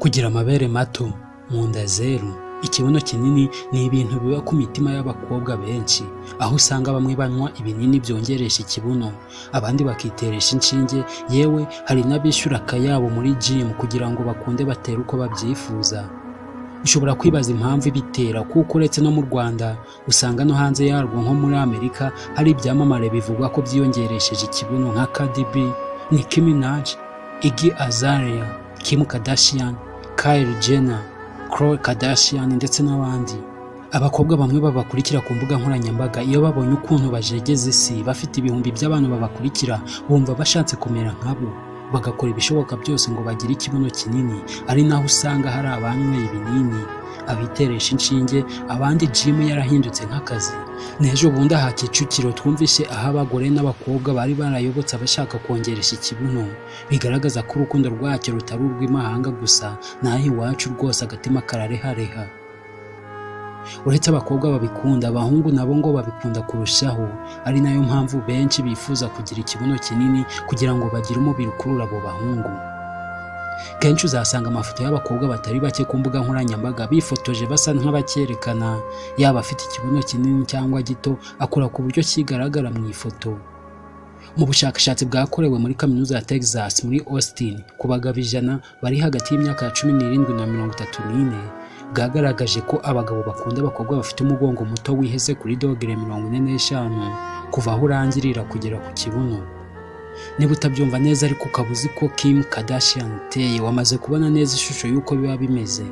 Kugira amabere mato, mu nda zeru, ikibuno kinini ni ibintu biba ku mitima y'abakobwa benshi, aho usanga bamwe banywa ibinini byongeresha ikibuno, abandi bakiteresha inshinge, yewe hari n'abishyura akayabo muri gym kugira ngo bakunde batere uko babyifuza. Ushobora kwibaza impamvu ibitera, kuko uretse no mu Rwanda usanga no hanze yarwo nko muri Amerika hari ibyamamare bivugwa ko byiyongeresheje ikibuno nka Cardi B, Nicki Minaj, Iggy Azalea, Kim Kardashian, Kylie Jenner, Khloe Kardashian ndetse n'abandi. Abakobwa bamwe babakurikira ku mbuga nkoranyambaga iyo babonye ukuntu bajegeza isi bafite ibihumbi by'abantu babakurikira, bumva bashatse kumera nkabo, bagakora ibishoboka byose ngo bagire ikibuno kinini, ari naho usanga hari abanyweye ibinini, abiteresha inshinge, abandi gym yarahindutse nk'akazi. N'ejo bundi aha Kicukiro twumvise aho abagore n'abakobwa bari barayobotse abashaka kongeresha ikibuno, bigaragaza ko urukundo rwacyo rutari urw'imahanga gusa, naho iwacu rwose agatima kararehareha. Uretse abakobwa babikunda, abahungu nabo ngo babikunda kurushaho, ari nayo mpamvu benshi bifuza kugira ikibuno kinini kugira ngo bagire umubiri ukurura abo bahungu. Kenshi uzasanga amafoto y'abakobwa batari bake ku mbuga nkoranyambaga bifotoje basa nk'abakerekana, yaba afite ikibuno kinini cyangwa gito, akora ku buryo kigaragara mu ifoto. Mu bushakashatsi bwakorewe muri kaminuza ya Texas muri Austin ku bagabo 100 bari hagati y'imyaka 17 na 34, bwagaragaje ko abagabo bakunda abakobwa bafite umugongo muto wihese kuri dogere 45 kuva aho urangirira kugera ku kibuno. Niba utabyumva neza ariko ukaba uzi ko Kim Kardashian iteye, wamaze kubona neza ishusho y'uko biba bimeze.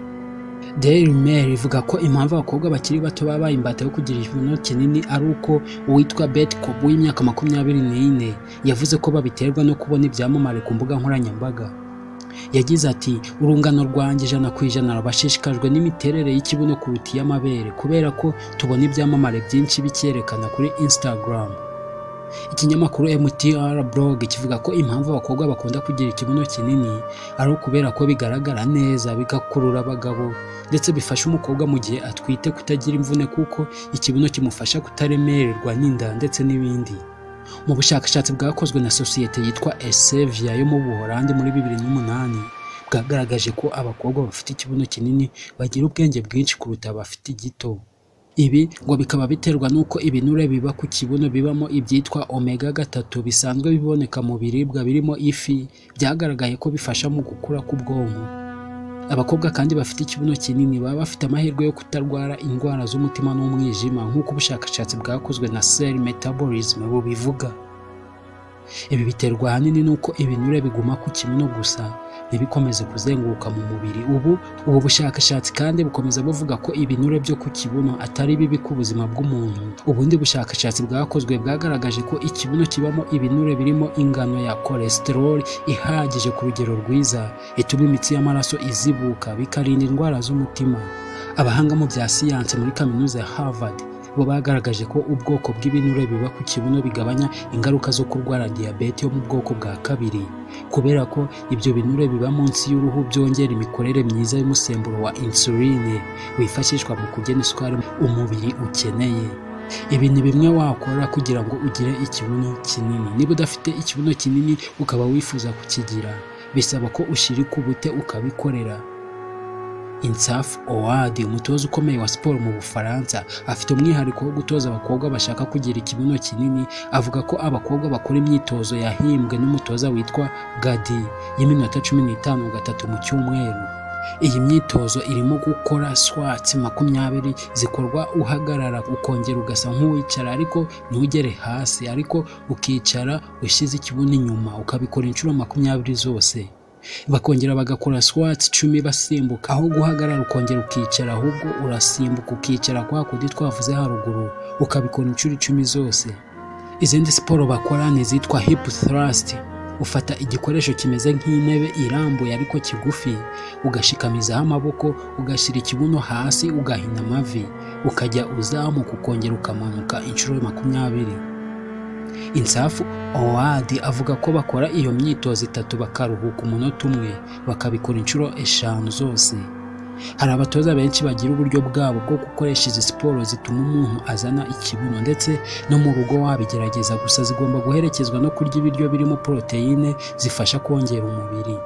Daily Mail ivuga ko impamvu abakobwa bakiri bato babaye imbata yo kugira ikibuno kinini ari uko uwitwa Betty Kob w'imyaka 24 yavuze ko babiterwa no kubona ibyamamare ku mbuga nkoranyambaga. Yagize ati, urungano rwanjye 100% rubashishikajwe n'imiterere y'ikibuno kuruta iy'amabere, kubera ko tubona ibyamamare byinshi bicyerekana kuri Instagram. Ikinyamakuru MTR blog kivuga ko impamvu abakobwa bakunda kugira ikibuno kinini ari ukubera ko bigaragara neza, bigakurura abagabo, ndetse bifasha umukobwa mu gihe atwite kutagira imvune kuko ikibuno kimufasha kutaremererwa n'inda ndetse n'ibindi. Mu bushakashatsi bwakozwe na sosiyete yitwa Elsevier yo mu Buholandi muri 2008, bwagaragaje ko abakobwa bafite ikibuno kinini bagira ubwenge bwinshi kuruta abafite igito. Ibi ngo bikaba biterwa nuko ibinure biba ku kibuno bibamo ibyitwa omega 3 bisanzwe biboneka mu biribwa birimo ifi, byagaragaye ko bifasha mu gukura k'ubwonko. Abakobwa kandi bafite ikibuno kinini baba bafite amahirwe yo kutarwara indwara z'umutima n'umwijima nk'uko ubushakashatsi bwakozwe na Cell Metabolism bubivuga. Ibi biterwa ahanini nuko ibinure biguma ku kibuno gusa, ntibikomeze kuzenguruka mu mubiri. Ubu bushakashatsi kandi bukomeza buvuga ko ibinure byo ku kibuno atari bibi ku buzima bw'umuntu. Ubundi bushakashatsi bwakozwe bwagaragaje ko ikibuno kibamo ibinure birimo ingano ya cholesterol ihagije ku rugero rwiza, ituma imitsi y'amaraso izibuka, bikarinda indwara z'umutima. Abahanga mu bya siyanse muri kaminuza ya Harvard bo bagaragaje ko ubwoko bw'ibinure biba ku kibuno bigabanya ingaruka zo kurwara diyabete yo mu bwoko bwa 2, kubera ko ibyo binure biba munsi y'uruhu byongera imikorere myiza y'umusemburo wa insuline wifashishwa mu kugena isukari umubiri ukeneye. Ibi ni bimwe wakora kugira ngo ugire ikibuno kinini. Niba udafite ikibuno kinini ukaba wifuza kukigira, bisaba ko ushirika ubute ukabikorera. Insaf Ouad, umutoza ukomeye wa siporo mu Bufaransa, afite umwihariko wo gutoza abakobwa bashaka kugira ikibuno kinini. Avuga ko abakobwa bakora imyitozo yahimbwe n'umutoza witwa Gadi y'iminota 15 gatatu mu cyumweru. Iyi myitozo irimo gukora squats 20 zikorwa uhagarara, ukongera ugasa nk'uwicara ariko ntugere hasi, ariko ukicara ushyize ikibuno inyuma, ukabikora inshuro 20 zose. Bakongera bagakora squats 10 basimbuka, aho guhagarara ukongera ukicara, ahubwo urasimbuka ukicara kwa kundi twavuze haruguru, ukabikora inshuro 10 zose. Izindi siporo bakora ni zitwa hip thrust. Ufata igikoresho kimeze nk'intebe irambuye ariko kigufi, ugashikamizaho amaboko, ugashyira ikibuno hasi, ugahina amavi, ukajya uzamuka ukongera ukamanuka inshuro 20. Insaf Ouad avuga ko bakora iyo myitozo 3 bakaruhuka umunota umwe, bakabikora inshuro 5 zose. Hari abatoza benshi bagira uburyo bwabo bwo gukoresha izi siporo zituma umuntu azana ikibuno, ndetse no mu rugo wabigerageza, gusa zigomba guherekezwa no kurya ibiryo birimo proteine zifasha kongera umubiri.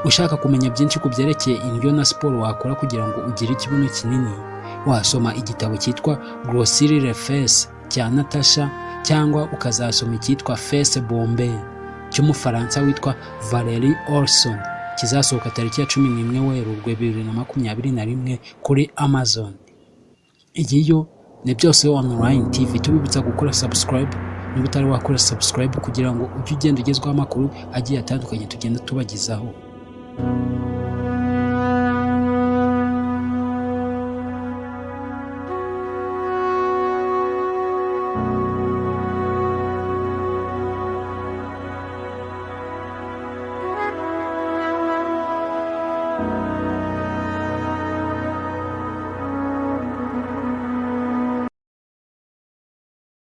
Ushaka kumenya byinshi ku byerekeye indyo na siporo wakora kugira ngo ugire ikibuno kinini, wasoma igitabo cyitwa Grossir les fesses cya Natasha, cyangwa ukazasoma icyitwa Fesse Bombe cy'umufaransa witwa Valerie Olson, kizasohoka tariki ya 11 Werurwe 2021 kuri Amazon. Igiyo ni Byose Online TV, tubibutsa gukora subscribe niba utari wakora subscribe kugira ngo ujye ugenda ugezwaho amakuru agiye atandukanye tugenda tubagezaho.